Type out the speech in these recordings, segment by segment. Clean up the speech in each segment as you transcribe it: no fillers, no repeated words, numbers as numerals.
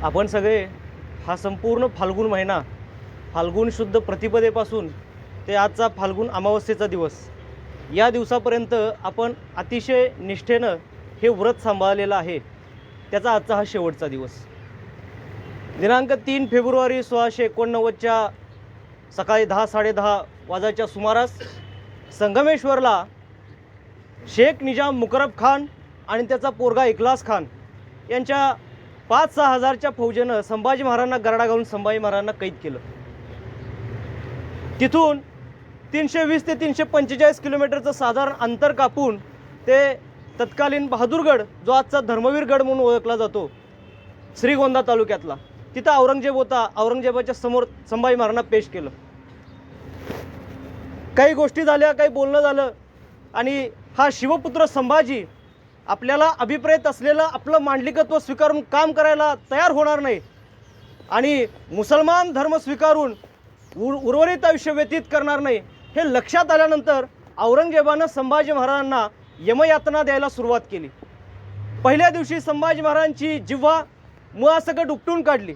आपण सगळे हा संपूर्ण फाल्गुन महिना, फाल्गुन शुद्ध प्रतिपदेपासून ते आजचा फाल्गुन अमावस्येचा दिवस, या दिवसापर्यंत आपण अतिशय निष्ठेनं हे व्रत सांभाळलेलं आहे. त्याचा आजचा हा शेवटचा दिवस. दिनांक 3 फेब्रुवारी 1689च्या सकाळी 10-10:30 वाजायच्या सुमारास संगमेश्वरला शेख निजाम मुकरब खान आणि त्याचा पोरगा इखलास खान यांच्या 5-6 हजारच्या फौजेनं संभाजी महाराजांना गरडा घालून संभाजी महाराजांना कैद केलं. तिथून 320 ते 345 किलोमीटरचं साधारण अंतर कापून ते तत्कालीन बहादूरगड, जो आजचा धर्मवीरगड म्हणून ओळखला जातो, श्रीगोंदा तालुक्यातला, तिथं औरंगजेब होता. औरंगजेबाच्या समोर संभाजी महाराजांना पेश केलं. काही गोष्टी झाल्या, काही बोलणं झालं आणि हा शिवपुत्र संभाजी आपल्याला अभिप्रेत असलेलं आपलं मांडलिकत्व स्वीकारून काम करायला तयार होणार नाही आणि मुसलमान धर्म स्वीकारून उर्वरित आयुष्य व्यतीत करणार नाही, हे लक्षात आल्यानंतर औरंगजेबानं संभाजी महाराजांना यमयातना द्यायला सुरुवात केली. पहिल्या दिवशी संभाजी महाराजांची जिव्हा मुळासकट उपटून काढली.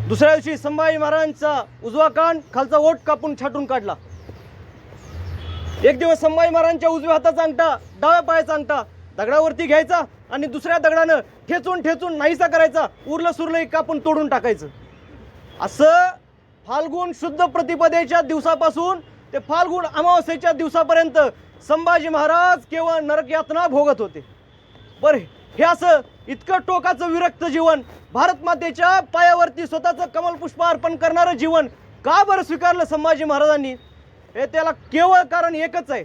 दुसऱ्या दिवशी संभाजी महाराजांचा उजवा कान, खालचा ओठ कापून छाटून काढला. एक दिवस संभाजी महाराजांच्या उजव्या हाताचा अंगठा, डाव्या पायाचा अंगठा दगडावरती घ्यायचा आणि दुसऱ्या दगडानं ठेचून ठेचून नाहीसा करायचा, उरलं सुरलं कापून तोडून टाकायचं. असं फाल्गुन शुद्ध प्रतिपदेच्या दिवसापासून ते फाल्गुन अमावस्येच्या दिवसापर्यंत संभाजी महाराज केवळ नरक यातना भोगत होते. बरं, हे असं इतकं टोकाचं विरक्त जीवन, भारत मातेच्या पायावरती स्वतःचं कमलपुष्प अर्पण करणारं जीवन का बरं स्वीकारलं संभाजी महाराजांनी? हे त्याला केवळ कारण एकच आहे.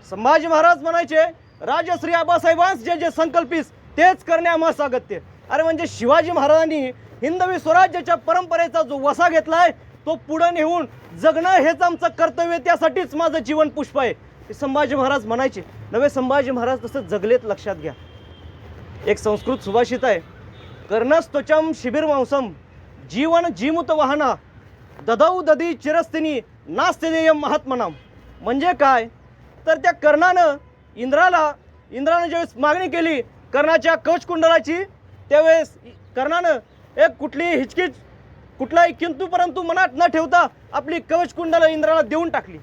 संभाजी महाराज म्हणायचे, राजश्री आबासाहेबांस जे जे संकल्पीस तेच करणे आम्हा सागत्य. अरे म्हणजे शिवाजी महाराजांनी हिंदवी स्वराज्याच्या परंपरेचा जो वसा घेतलाय तो पुढे नेऊन जगणं हेच आमचं कर्तव्य, त्यासाठीच माझं जीवन पुष्प आहे, हे संभाजी महाराज म्हणायचे. नवे संभाजी महाराज तसं जगलेत, लक्षात घ्या. एक संस्कृत सुभाषित आहे, कर्णस्त्वचम शिबिर मांसम जीवन जीमुत वाहना ददौ ददी चिरस्तिनी नास्तेदेयम महात्मनाम. म्हणजे काय तर त्या कर्णानं इंद्रानं ज्यावेळेस मागणी केली कर्णाच्या कवचकुंडलाची, त्यावेळेस कर्णानं एक कुठलाही किंतु परंतु मनात न ठेवता आपली कवचकुंडलं इंद्राला देऊन टाकली.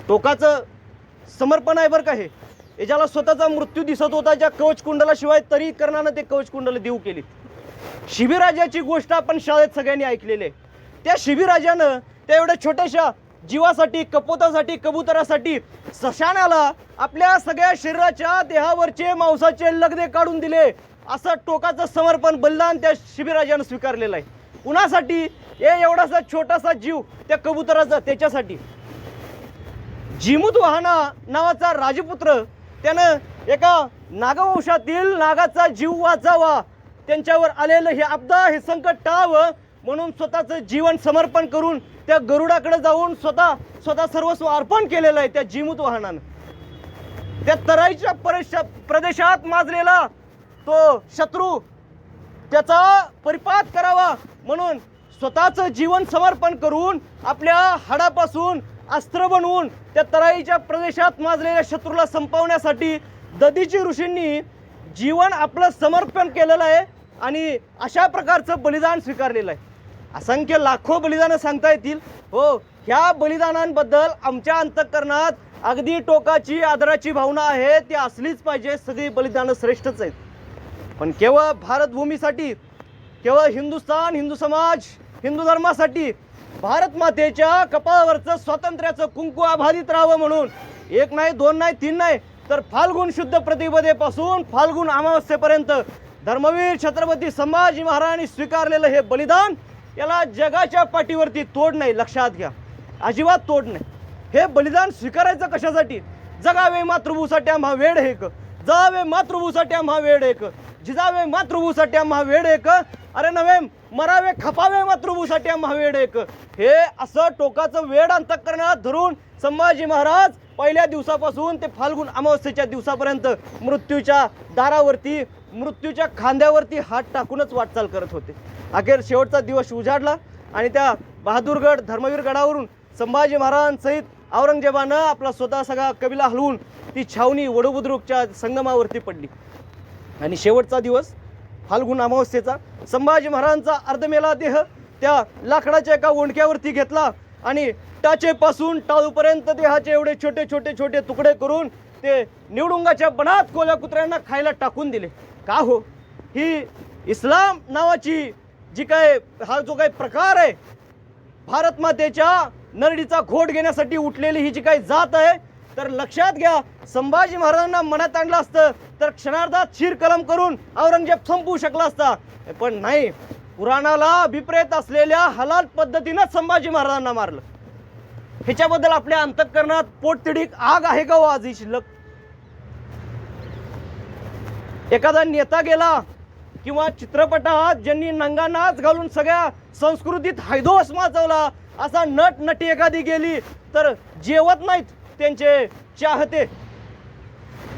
टोकाचं समर्पण आहे बरं का हे. याच्याला स्वतःचा मृत्यू दिसत होता ज्या कवचकुंडलाशिवाय, तरी कर्णानं ते कवचकुंडल देऊ केली. शिबिराजाची गोष्ट आपण शाळेत सगळ्यांनी ऐकलेली आहे. त्या शिबिराजानं त्या एवढ्या छोट्याशा जीवासाठी, कपोतासाठी, कबुतरासाठी सशानाला आपल्या सगळ्या शरीराच्या देहावरचे मांसाचे लगदे काढून दिले. असं टोकाचं समर्पण, बलिदान त्या शिबिराजानं स्वीकारलेलं आहे. कुणासाठी? एवढासा छोटासा जीव त्या कबुतराचा, त्याच्यासाठी. जीमुत वाहना नावाचा राजपुत्र, त्यानं एका नागवंशातील नागाचा जीव वाचावा, त्यांच्यावर आलेलं हे आपदा, हे संकट टाळावं म्हणून स्वतःचं जीवन समर्पण करून त्या गरुडाकडे जाऊन स्वतः सर्वस्व अर्पण केलेलं आहे त्या जीमुत वाहनानं. त्या तराईच्या प्रदेशात माजलेला तो शत्रू, त्याचा परिपात करावा म्हणून स्वतःचं जीवन समर्पण करून आपल्या हाडापासून अस्त्र बनवून त्या तराईच्या प्रदेशात माजलेल्या शत्रूला संपवण्यासाठी ददीची ऋषींनी जीवन आपलं समर्पण केलेलं आहे आणि अशा प्रकारचं बलिदान स्वीकारलेलं आहे. असंख्य लाखो बलिदानं सांगता येतील. हो, ह्या बलिदानांबद्दल आमच्या अंतःकरणात अगदी टोकाची आदराची भावना आहे, ती असलीच पाहिजे. सगळी बलिदानं श्रेष्ठच आहेत. पण केवळ भारतभूमीसाठी, केवळ हिंदुस्थान, हिंदू समाज, हिंदू धर्मासाठी भारत मातेच्या कपाळावरचं स्वातंत्र्याचं कुंकू आभादित राहावं म्हणून 1 नाही, 2 नाही, 3 नाही, तर फाल्गुन शुद्ध प्रतिपदेपासून फाल्गुन अमावस्येपर्यंत धर्मवीर छत्रपती संभाजी महाराजांनी स्वीकारलेलं हे बलिदान, याला जगाच्या पाठीवरती तोड नाही. लक्षात घ्या, अजिबात तोड नाही. हे बलिदान स्वीकारायचं कशासाठी? जगावे मातृभूसाठी आम्हा वेड एक, जावे मातृभूसाठी आम्हा वेड एक, जिजावे मातृभूसाठी आम्हा वेड एक, अरे नवे मरावे खपावे मातृभूसाठी आम्हा वेड एक. हे असं टोकाचं वेड अंतःकरणात धरून संभाजी महाराज पहिल्या दिवसापासून ते फाल्गुन अमावस्येच्या दिवसापर्यंत मृत्यूच्या दारावरती, मृत्यूच्या खांद्यावरती हात टाकूनच वाटचाल करत होते. अखेर शेवटचा दिवस उजाडला आणि त्या बहादूरगड, धर्मवीर गडावरून संभाजी महाराजांसहित औरंगजेबानं आपला स्वतः सगळा कबिला हलवून ती छावणी वडोबुद्रुकच्या संगमावरती पडली आणि शेवटचा दिवस फाल्गुन अमावस्येचा संभाजी महाराजांचा अर्धमेला देह त्या लाकडाच्या एका ओंडक्यावरती घेतला आणि टाचेपासून टाळूपर्यंत देहाचे एवढे छोटे छोटे छोटे तुकडे करून ते निवडुंगाच्या बनात कोल्या कुत्र्यांना खायला टाकून दिले. का हो? ही इस्लाम नावाची जी काय हा जो काही प्रकार आहे, भारत मातेच्या नरडीचा घोट घेण्यासाठी उठलेली ही जी काही जात आहे, तर लक्षात घ्या, संभाजी महाराजांना मनात आणलं असतं तर क्षणार्धात शिरकलम करून औरंगजेब संपवू शकला असता. पण नाही, पुराणाला विपरीत असलेल्या हलाल पद्धतीनं संभाजी महाराजांना मारलं. ह्याच्याबद्दल आपल्या अंतःकरणात पोटतिडीक आग आहे का हो आजही शिल्लक? एखादा नेता गेला किंवा चित्रपटात ज्यांनी नंगा नाच घालून सगळ्या संस्कृतीत हैदोस माजवला असा नट नटी एखादी गेली तर जेवत नाहीत त्यांचे चाहते.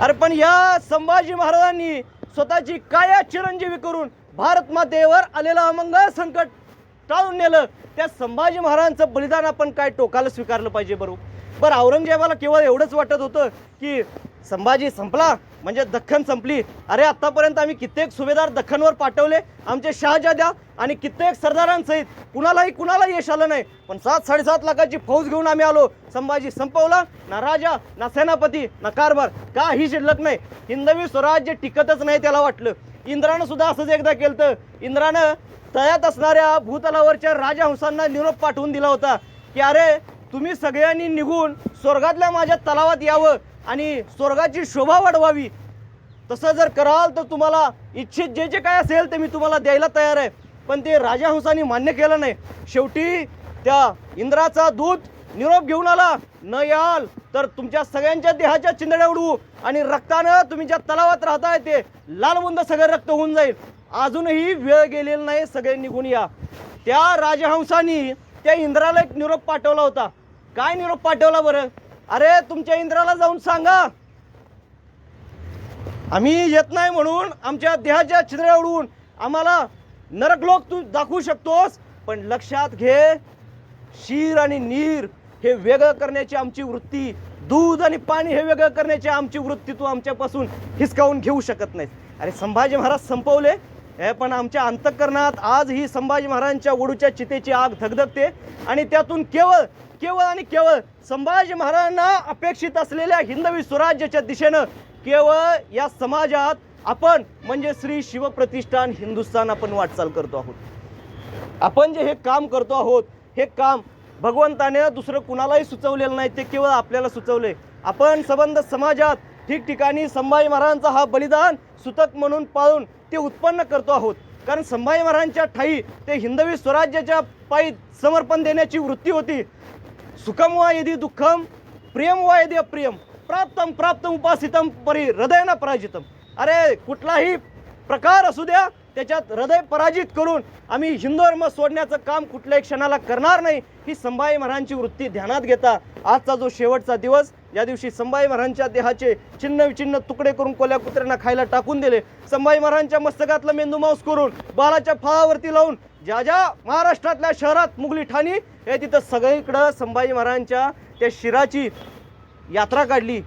अरे पण या संभाजी महाराजांनी स्वतःची काया चिरंजीवी करून भारत मातेवर आलेलं अमंगळ संकट टाळून नेलं. त्या संभाजी महाराजांचं बलिदान आपण काय टोकाला स्वीकारलं पाहिजे बरं. औरंगजेबाला केवळ एवढंच वाटत होतं की संभाजी संपला म्हणजे दख्खन संपली. अरे आतापर्यंत आम्ही कित्येक सुभेदार दख्खनवर पाठवले, आमचे शहाजाद्या आणि कित्येक सरदारांसहित कुणालाही यश आलं नाही. पण 7-7.5 लाखाची फौज घेऊन आम्ही आलो. संभाजी संपवला, ना राजा ना सेनापती ना कारभार काही शिल्लक नाही. हिंदवी स्वराज्य टिकतच नाही त्याला वाटलं. इंद्रानं सुद्धा असंच एकदा केलं तर इंद्रानं तळ्यात असणाऱ्या भूतलावरच्या राजहंसांना निरोप पाठवून दिला होता की अरे तुम्ही सगळ्यांनी निघून स्वर्गातल्या माझ्या तलावात यावं आणि स्वर्गाची शोभा वाढवावी. तसं जर कराल तर तुम्हाला इच्छित जे जे काय असेल ते मी तुम्हाला द्यायला तयार आहे. पण ते राजहंसांनी मान्य केलं नाही. शेवटी त्या इंद्राचा दूत निरोप घेऊन आला, न याल तर तुमच्या सगळ्यांच्या देहाच्या चिंधड्या उडवू आणि रक्तानं तुम्ही ज्या तलावात राहताय ते लालबुंद सगळं रक्त होऊन जाईल. अजूनही वेळ गेलेला नाही, सगळे निघून या. त्या राजहंसानी त्या इंद्राला एक निरोप पाठवला होता. काय निरोप पाठवला बरं? अरे तुमच्या इंद्राला जाऊन सांगा आम्ही येत नाही म्हणून आमच्या देहाच्या छिद्र्या उडवून आम्हाला नरकलोक तू दाखवू शकतोस, पण लक्षात घे, शीर आणि नीर हे वेगळं करण्याची आमची वृत्ती, दूध आणि पाणी हे वेगळं करण्याची आमची वृत्ती तू आमच्यापासून हिसकावून घेऊ शकत नाहीस. अरे संभाजी महाराज संपवले, पण आमच्या अंतःकरणात आज ही संभाजी महाराजांच्या वडूच्या चितेची आग धगधगते आणि त्यातून केवळ संभाजी महाराजांना अपेक्षित असलेल्या हिंदवी स्वराज्याच्या दिशेनं केवळ या समाजात आपण म्हणजे श्री शिवप्रतिष्ठान हिंदुस्थान आपण वाटचाल करतो आहोत. आपण जे हे काम करतो आहोत, हे काम भगवंताने दुसरं कुणालाही सुचवलेलं नाही, ते केवळ आपल्याला सुचवले. आपण संबंध समाजात ठिकठिकाणी संभाजी महाराजांचा हा बलिदान सुतक म्हणून पाळून ते उत्पन्न करतो आहोत. कारण संभाजी महाराजांच्या ठाई ते हिंदवी स्वराज्याच्या पायी समर्पण देण्याची वृत्ती होती. सुखम वा यदि दुःखम, प्रियम वा यदि अप्रियम, प्राप्तम उपासितम परी हृदय न पराजितम. अरे कुठलाही प्रकार असू द्या, त्याच्यात हृदय पराजित करून आम्ही हिंदू धर्म सोडण्याचं काम कुठल्याही क्षणाला करणार नाही, ही संभाजी महाराजांची वृत्ती ध्यानात घेता आजचा जो शेवटचा दिवस, या दिवशी संभाजी महाराजांच्या देहाचे चिन्ह विचिन्ह तुकडे करून कोल्या कुत्र्यांना खायला टाकून दिले. संभाजी महाराजांच्या मस्तकातलं मेंदूमांस करून बालाच्या फळावरती लावून ज्या महाराष्ट्रातल्या शहरात मुघली ठाणी हे तिथं सगळीकडं संभाजी महाराजांच्या त्या शिराची यात्रा काढली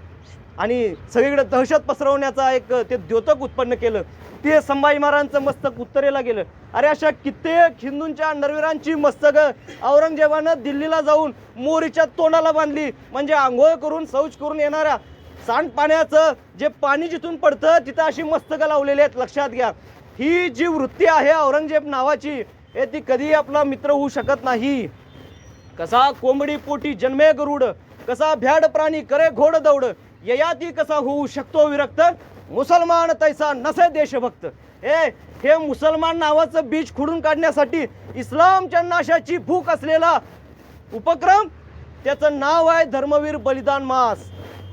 आणि सगळीकडे दहशत पसरवण्याचा एक ते द्योतक उत्पन्न केलं. ते संभाजी महाराजांचं मस्तक उत्तरेला गेलं. अरे अशा कित्येक हिंदूंच्या नरवीरांची मस्तकं औरंगजेबानं दिल्लीला जाऊन मोरीच्या तोंडाला बांधली. म्हणजे आंघोळ करून शौच करून येणाऱ्या सांडपाण्याचं जे पाणी जिथून पडतं तिथं अशी मस्तकं लावलेली आहेत. लक्षात घ्या, ही जी वृत्ती आहे औरंगजेब नावाची, हे ती कधी आपला मित्र होऊ शकत नाही. कसा कोंबडी पोटी जन्मे गरुड, कसा भ्याड प्राणी करे घोड दौड, ययाती कसा होऊ शकतो विरक्त, मुसलमान तैसा नसे देशभक्त. हे मुसलमान नावाचं बीज खुडून काढण्यासाठी इस्लामच्या नाशाची भूक असलेला उपक्रम, त्याचं नाव आहे धर्मवीर बलिदान मास.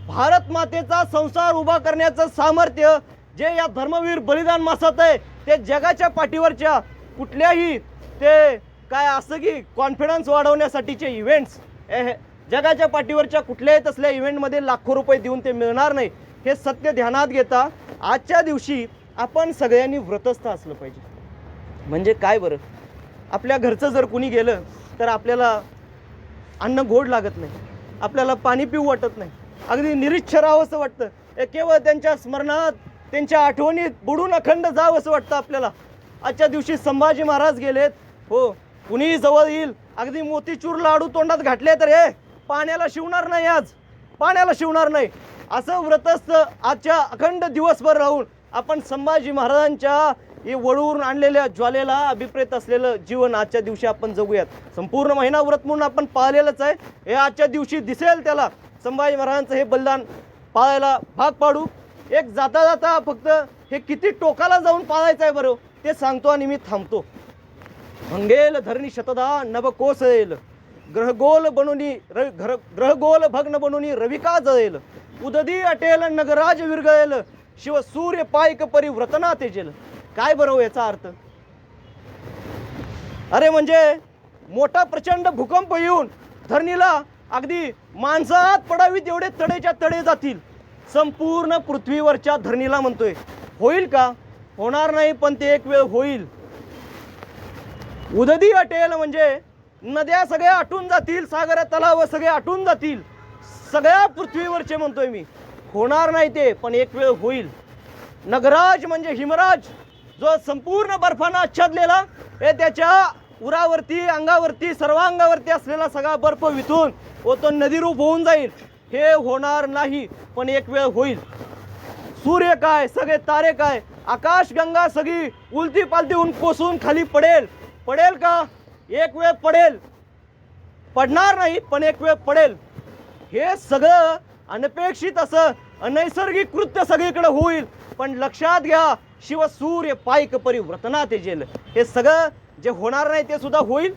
भारत मातेचा संसार उभा करण्याचं सामर्थ्य जे या धर्मवीर बलिदान मासात आहे, ते जगाच्या पाठीवरच्या कुठल्याही ते काय असं की कॉन्फिडन्स वाढवण्यासाठीचे इव्हेंट्स, जगाच्या पाठीवरच्या कुठल्याही तसल्या इव्हेंटमध्ये लाखो रुपये देऊन ते मिळणार नाही. हे सत्य ध्यानात घेता आजच्या दिवशी आपण सगळ्यांनी व्रतस्थ असलं पाहिजे. म्हणजे काय बरं, आपल्या घरचं जर कुणी गेलं तर आपल्याला अन्न गोड लागत नाही, आपल्याला पाणी पिऊ वाटत नाही, अगदी निरीच्छ राहावंसं वाटतं. केवळ त्यांच्या स्मरणात त्यांच्या आठवणीत बुडून अखंड जावं असं वाटतं आपल्याला. आजच्या दिवशी संभाजी महाराज गेलेत. हो, कुणीही जवळ येईल, अगदी मोतीचूर लाडू तोंडात घातले तर हे पाण्याला शिवणार नाही, आज पाण्याला शिवणार नाही असं व्रतस्थ आजच्या अखंड दिवसभर राहून आपण संभाजी महाराजांच्या हे वळवून आणलेल्या ज्वालेला अभिप्रेत असलेलं जीवन आजच्या दिवशी आपण जगूयात. संपूर्ण महिना व्रत म्हणून आपण पाळलेलंच आहे. हे आजच्या दिवशी दिसेल त्याला संभाजी महाराजांचं हे बलिदान पाळायला भाग पाडू. एक जाता जाता फक्त हे किती टोकाला जाऊन पाळायचं आहे बरं ते सांगतो आणि मी थांबतो. भंगेल धरणी शतदा नभ कोसळेल, ग्रहगोल बनवणी ग्रहगोल भग्न बनवणी रविका जळेल, उददी अटेल नगराज विरगळेल, शिव सूर्य पायक परिव्रतना तेजेल. काय बरं याचा अर्थ? अरे म्हणजे मोठा प्रचंड भूकंप येऊन धरणीला अगदी माणसात पडावी तेवढे तडेच्या तडे जातील. संपूर्ण पृथ्वीवरच्या धरणीला म्हणतोय. होईल का? होणार नाही, पण ते एक वेळ होईल. उददी अटेल म्हणजे नद्या सगळ्या आटून जातील, सागर तलाव सगळे आटून जातील, सगळ्या पृथ्वीवरचे म्हणतोय मी. होणार नाही ते, पण एक वेळ होईल. नगराज म्हणजे हिमराज, जो संपूर्ण बर्फानं आच्छादलेला हे त्याच्या उरावरती अंगावरती सर्वांगावरती असलेला सगळा बर्फ विथून व तो नदीरूप होऊन जाईल. हे होणार नाही, पण एक वेळ होईल. सूर्य काय, सगळे तारे काय, आकाश गंगा सगळी उलती पालती होऊन कोसळून खाली पडेल. पडेल का? एक वेळ पडेल. पडणार नाही, पण एक वेळ पडेल. हे सगळं अनपेक्षित असं अनैसर्गिक कृत्य सगळीकडे होईल, पण लक्षात घ्या शिव सूर्य पायक परिव्रतना तेजेल. हे सगळं जे होणार नाही ते सुद्धा होईल,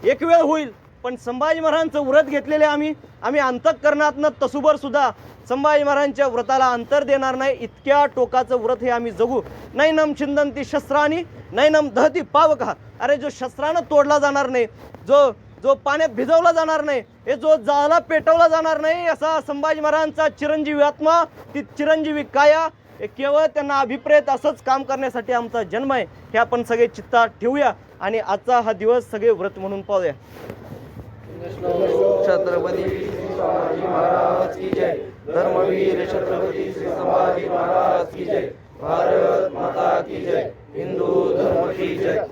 एक वेळ होईल. पण संभाजी महाराजांचं व्रत घेतलेले आम्ही अंतःकरणातनं तसुबर सुद्धा संभाजी महाराजांच्या व्रताला अंतर देणार नाही. इतक्या टोकाचं व्रत हे आम्ही जगू. नैनम छिंदंती शस्त्रानी नैनम दहती पावका. अरे जो शस्त्रानं तोडला जाणार नाही, जो पाण्यात भिजवला जाणार नाही, हे जो जाळला पेटवला जाणार नाही, असा संभाजी महाराजांचा चिरंजीवी आत्मा, ती चिरंजीवी काया, हे केवळ त्यांना अभिप्रेत असंच काम करण्यासाठी आमचा जन्म आहे. हे आपण सगळे चित्तात ठेवूया आणि आजचा हा दिवस सगळे व्रत म्हणून पाहूया. छत्रपती संभाजी महाराज की जय. धर्मवीर छत्रपती संभाजी महाराज की जय. भारत माता की जय. हिंदू धर्म की जय.